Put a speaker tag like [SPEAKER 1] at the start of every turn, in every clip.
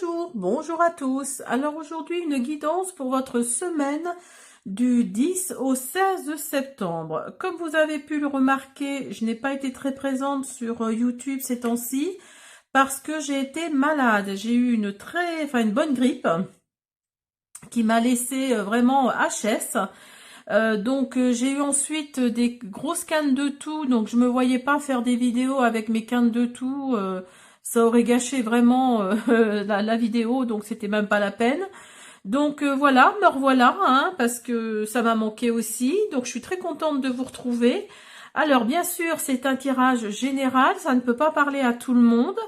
[SPEAKER 1] Bonjour, bonjour à tous. Alors aujourd'hui, une guidance pour votre semaine du 10 au 16 septembre. Comme vous avez pu le remarquer, je n'ai pas été très présente sur YouTube ces temps-ci parce que j'ai été malade. J'ai eu une bonne grippe qui m'a laissé vraiment HS. J'ai eu ensuite des grosses cannes de toux, donc je me voyais pas faire des vidéos avec mes cannes de toux, ça aurait gâché vraiment la vidéo, donc c'était même pas la peine. Voilà, me revoilà, hein, parce que ça m'a manqué aussi, donc je suis très contente de vous retrouver. Alors bien sûr, c'est un tirage général, ça ne peut pas parler à tout le monde.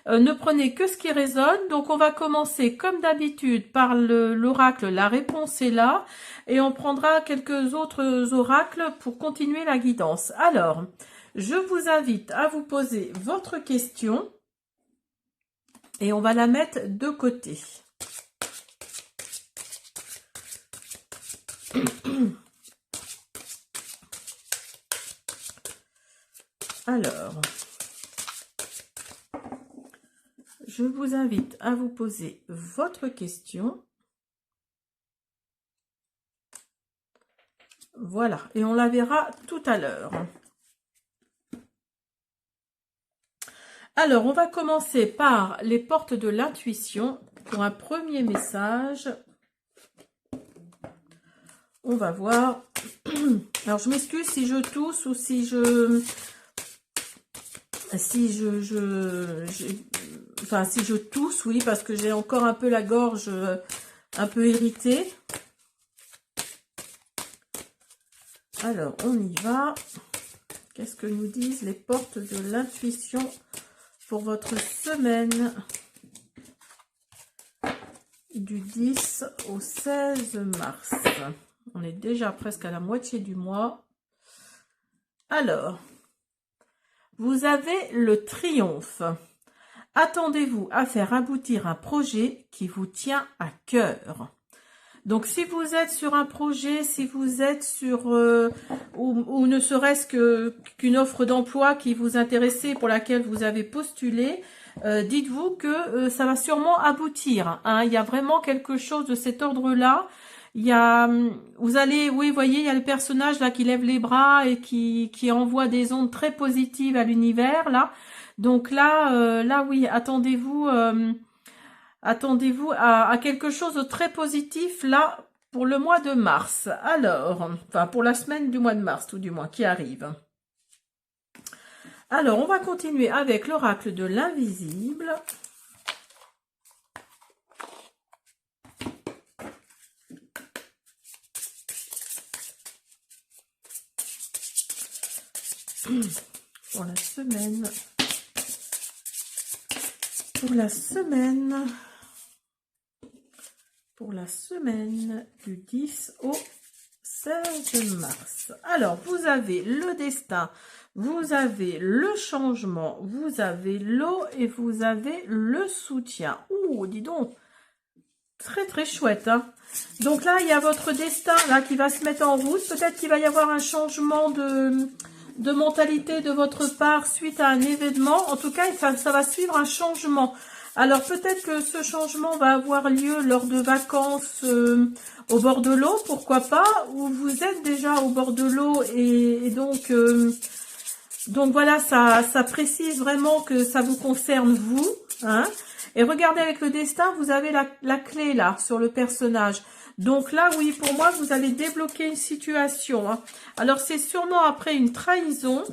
[SPEAKER 1] Ne prenez que ce qui résonne. Donc on va commencer comme d'habitude par l'oracle La réponse est là et on prendra quelques autres oracles pour continuer la guidance. Alors, je vous invite à vous poser votre question et on va la mettre de côté. Alors, je vous invite à vous poser votre question. Voilà, et on la verra tout à l'heure. Alors, on va commencer par les portes de l'intuition. Pour un premier message, on va voir. Alors, je m'excuse si je tousse ou si je tousse, oui, parce que j'ai encore un peu la gorge un peu irritée. Alors, on y va. Qu'est-ce que nous disent les portes de l'intuition pour votre semaine du 10 au 16 mars? On est déjà presque à la moitié du mois. Alors, vous avez le triomphe. Attendez-vous à faire aboutir un projet qui vous tient à cœur. Donc, si vous êtes sur un projet, si vous êtes sur ou ne serait-ce qu'une offre d'emploi qui vous intéressait, pour laquelle vous avez postulé, dites-vous que ça va sûrement aboutir. Hein. Il y a vraiment quelque chose de cet ordre-là. Il y a, vous allez, oui, voyez, il y a le personnage là qui lève les bras et qui envoie des ondes très positives à l'univers là. Donc là, oui, attendez-vous à quelque chose de très positif là pour le mois de mars. Alors, enfin pour la semaine du mois de mars, tout du moins, qui arrive. Alors, on va continuer avec l'oracle de l'invisible. Pour la semaine. Pour la semaine du 10 au 16 mars. Alors, vous avez le destin, vous avez le changement, vous avez l'eau et vous avez le soutien. Ouh, dis donc, très très chouette. Hein. Donc là, il y a votre destin là qui va se mettre en route. Peut-être qu'il va y avoir un changement de mentalité de votre part suite à un événement. En tout cas, ça va suivre un changement. Alors peut-être que ce changement va avoir lieu lors de vacances au bord de l'eau, pourquoi pas, ou vous êtes déjà au bord de l'eau et donc voilà, ça précise vraiment que ça vous concerne vous. Hein. Et regardez avec le destin, vous avez la clé là sur le personnage. Donc là, oui, pour moi, vous allez débloquer une situation. Hein. Alors c'est sûrement après une trahison.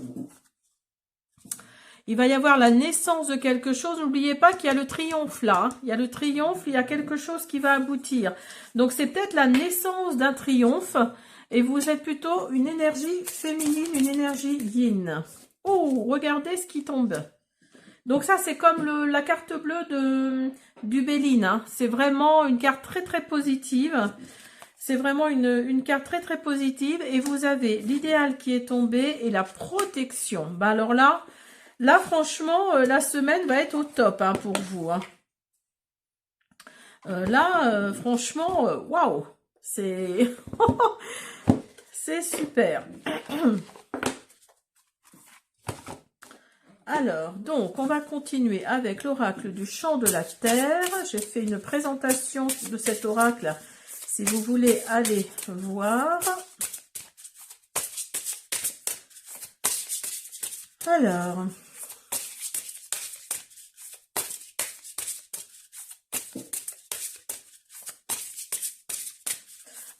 [SPEAKER 1] Il va y avoir la naissance de quelque chose. N'oubliez pas qu'il y a le triomphe là. Hein. Il y a le triomphe, il y a quelque chose qui va aboutir. Donc, c'est peut-être la naissance d'un triomphe. Et vous êtes plutôt une énergie féminine, une énergie yin. Oh, regardez ce qui tombe. Donc ça, c'est comme la carte bleue du Béline. Hein. C'est vraiment une carte très, très positive. C'est vraiment une carte très, très positive. Et vous avez l'idéal qui est tombé et la protection. Bah alors là, franchement, la semaine va être au top hein, pour vous. Hein. Franchement, waouh, c'est c'est super. Alors, donc, on va continuer avec l'oracle du champ de la terre. J'ai fait une présentation de cet oracle, si vous voulez aller voir. Alors,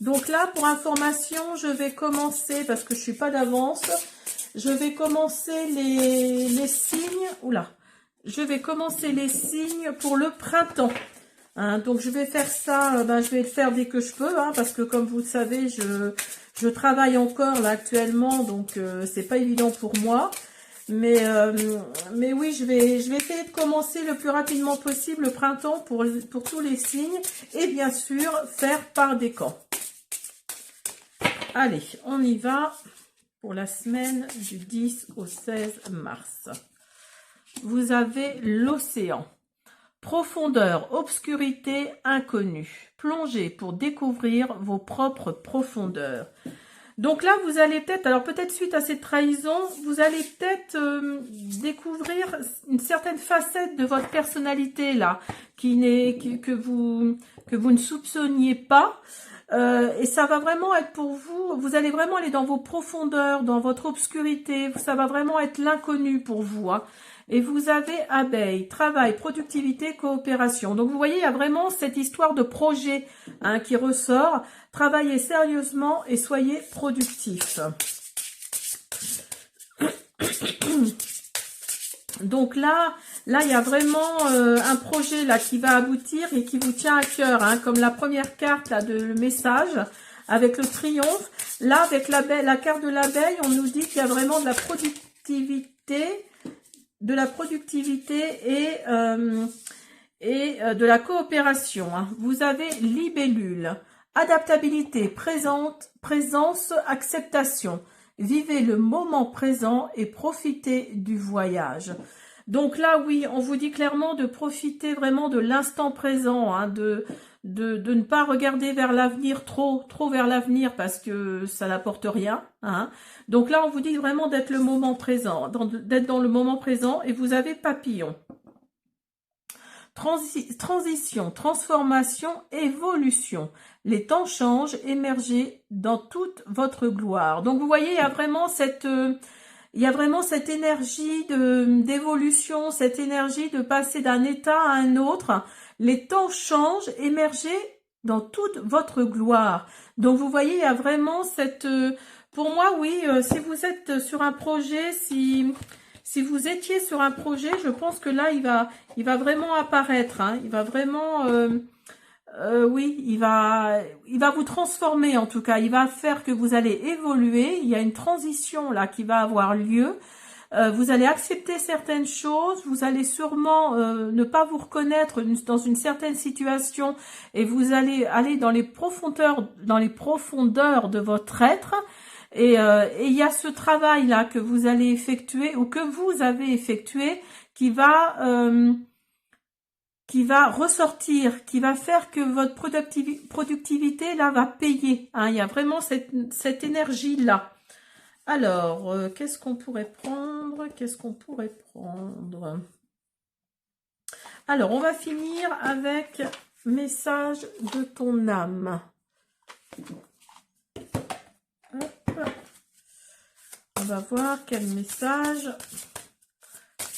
[SPEAKER 1] donc là, pour information, je vais commencer, parce que je suis pas d'avance, je vais commencer les signes. Oula, je vais commencer les signes pour le printemps. Hein, donc je vais faire ça, je vais le faire dès que je peux, hein, parce que comme vous le savez, je travaille encore là actuellement, donc c'est pas évident pour moi. Mais oui, je vais essayer de commencer le plus rapidement possible le printemps pour tous les signes, et bien sûr faire par décan. Allez, on y va pour la semaine du 10 au 16 mars. Vous avez l'océan. Profondeur, obscurité, inconnue. Plongez pour découvrir vos propres profondeurs. Donc là, vous allez peut-être, alors peut-être suite à cette trahison, vous allez peut-être découvrir une certaine facette de votre personnalité là, que vous ne soupçonniez pas. Et ça va vraiment être pour vous, vous allez vraiment aller dans vos profondeurs, dans votre obscurité, ça va vraiment être l'inconnu pour vous. Hein. Et vous avez abeille, travail, productivité, coopération. Donc vous voyez, il y a vraiment cette histoire de projet hein, qui ressort. Travaillez sérieusement et soyez productif. Donc là, il y a vraiment un projet là qui va aboutir et qui vous tient à cœur, hein, comme la première carte là, de le message avec le triomphe. Là, avec la carte de l'abeille, on nous dit qu'il y a vraiment de la productivité et de la coopération. Hein. Vous avez libellule, adaptabilité, présence, acceptation. Vivez le moment présent et profitez du voyage. Donc là, oui, on vous dit clairement de profiter vraiment de l'instant présent, hein, de ne pas regarder vers l'avenir, trop vers l'avenir parce que ça n'apporte rien. Hein. Donc là, on vous dit vraiment d'être le moment présent, d'être dans le moment présent et vous avez papillon. Transition, transformation, évolution. Les temps changent, émergez dans toute votre gloire. Donc vous voyez, il y a vraiment cette énergie d'évolution, cette énergie de passer d'un état à un autre. Les temps changent, émergez dans toute votre gloire. Donc vous voyez, il y a vraiment cette... pour moi, oui, si vous êtes sur un projet, si vous étiez sur un projet, je pense que là, il va vraiment apparaître. Hein. Il va vraiment... oui, il va vous transformer en tout cas. Il va faire que vous allez évoluer. Il y a une transition là qui va avoir lieu. Vous allez accepter certaines choses. Vous allez sûrement ne pas vous reconnaître dans une certaine situation et vous allez aller dans les profondeurs de votre être. Et il y a ce travail là que vous allez effectuer ou que vous avez effectué qui va ressortir, qui va faire que votre productivité là va payer. Hein. Il y a vraiment cette énergie là. Alors, qu'est-ce qu'on pourrait prendre? Alors, on va finir avec message de ton âme. Hop. On va voir quel message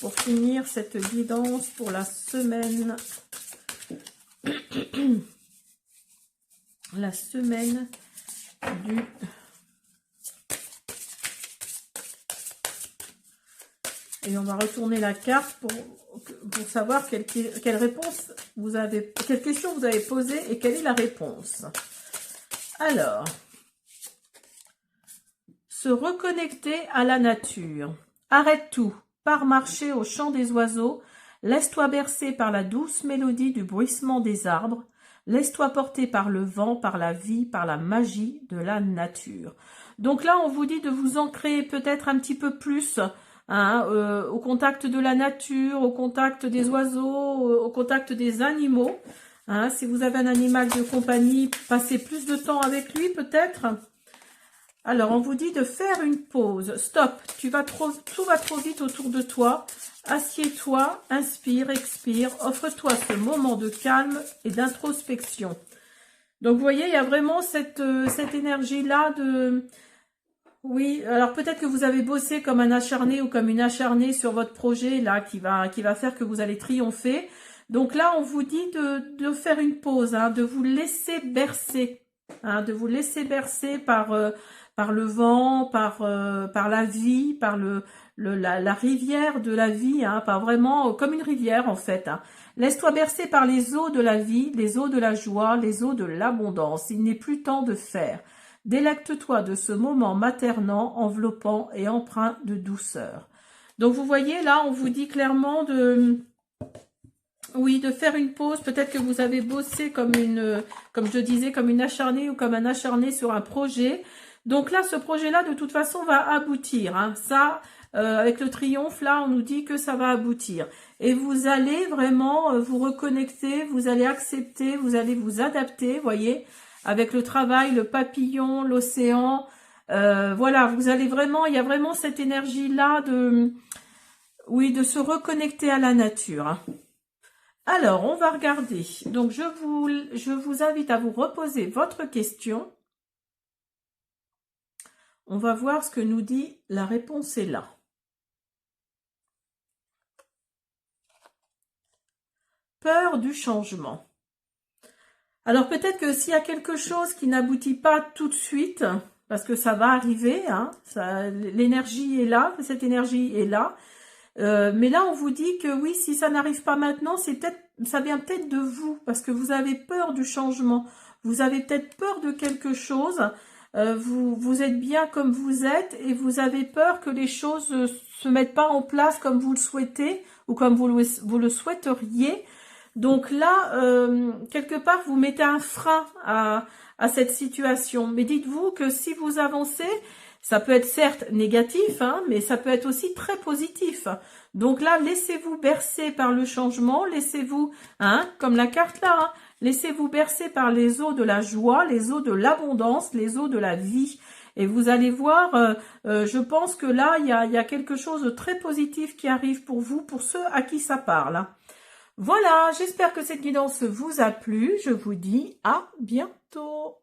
[SPEAKER 1] pour finir cette guidance pour la semaine. La semaine du... Et on va retourner la carte pour savoir quelle réponse vous avez, quelle question vous avez posée et quelle est la réponse. Alors, se reconnecter à la nature. Arrête tout. Pars marcher au chant des oiseaux. Laisse-toi bercer par la douce mélodie du bruissement des arbres. Laisse-toi porter par le vent, par la vie, par la magie de la nature. Donc là, on vous dit de vous ancrer peut-être un petit peu plus hein, au contact de la nature, au contact des oiseaux, au contact des animaux. Hein, si vous avez un animal de compagnie, passez plus de temps avec lui peut-être. Alors, on vous dit de faire une pause. Stop, tout va trop vite autour de toi. Assieds-toi, inspire, expire. Offre-toi ce moment de calme et d'introspection. Donc, vous voyez, il y a vraiment cette énergie-là de... Oui, alors peut-être que vous avez bossé comme un acharné ou comme une acharnée sur votre projet, là, qui va faire que vous allez triompher. Donc là, on vous dit de faire une pause, hein, de vous laisser bercer. Hein, de vous laisser bercer par le vent, par la vie, par la rivière de la vie, hein, pas vraiment comme une rivière en fait. Hein. Laisse-toi bercer par les eaux de la vie, les eaux de la joie, les eaux de l'abondance. Il n'est plus temps de faire. Délecte-toi de ce moment maternant, enveloppant et empreint de douceur. Donc vous voyez là, on vous dit clairement oui, de faire une pause. Peut-être que vous avez bossé comme je disais, comme une acharnée ou comme un acharné sur un projet. Donc là, ce projet-là, de toute façon, va aboutir. Hein. Ça, avec le triomphe, là, on nous dit que ça va aboutir. Et vous allez vraiment vous reconnecter, vous allez accepter, vous allez vous adapter, voyez, avec le travail, le papillon, l'océan. Voilà, vous allez vraiment, il y a vraiment cette énergie-là oui, de se reconnecter à la nature. Hein. Alors, on va regarder. Donc, je vous invite à vous reposer votre question. On va voir ce que nous dit la réponse est là. Peur du changement. Alors, peut-être que s'il y a quelque chose qui n'aboutit pas tout de suite, parce que ça va arriver, hein, l'énergie est là, cette énergie est là. Mais là, on vous dit que oui, si ça n'arrive pas maintenant, ça vient peut-être de vous, parce que vous avez peur du changement. Vous avez peut-être peur de quelque chose. Vous êtes bien comme vous êtes et vous avez peur que les choses se mettent pas en place comme vous le souhaitez ou comme vous le souhaiteriez. Donc là, quelque part, vous mettez un frein à cette situation. Mais dites-vous que si vous avancez, ça peut être certes négatif, hein, mais ça peut être aussi très positif. Donc là, laissez-vous bercer par le changement, laissez-vous, hein, comme la carte là, hein, laissez-vous bercer par les eaux de la joie, les eaux de l'abondance, les eaux de la vie. Et vous allez voir, je pense que là, il y a quelque chose de très positif qui arrive pour vous, pour ceux à qui ça parle. Hein. Voilà, j'espère que cette guidance vous a plu. Je vous dis à bientôt.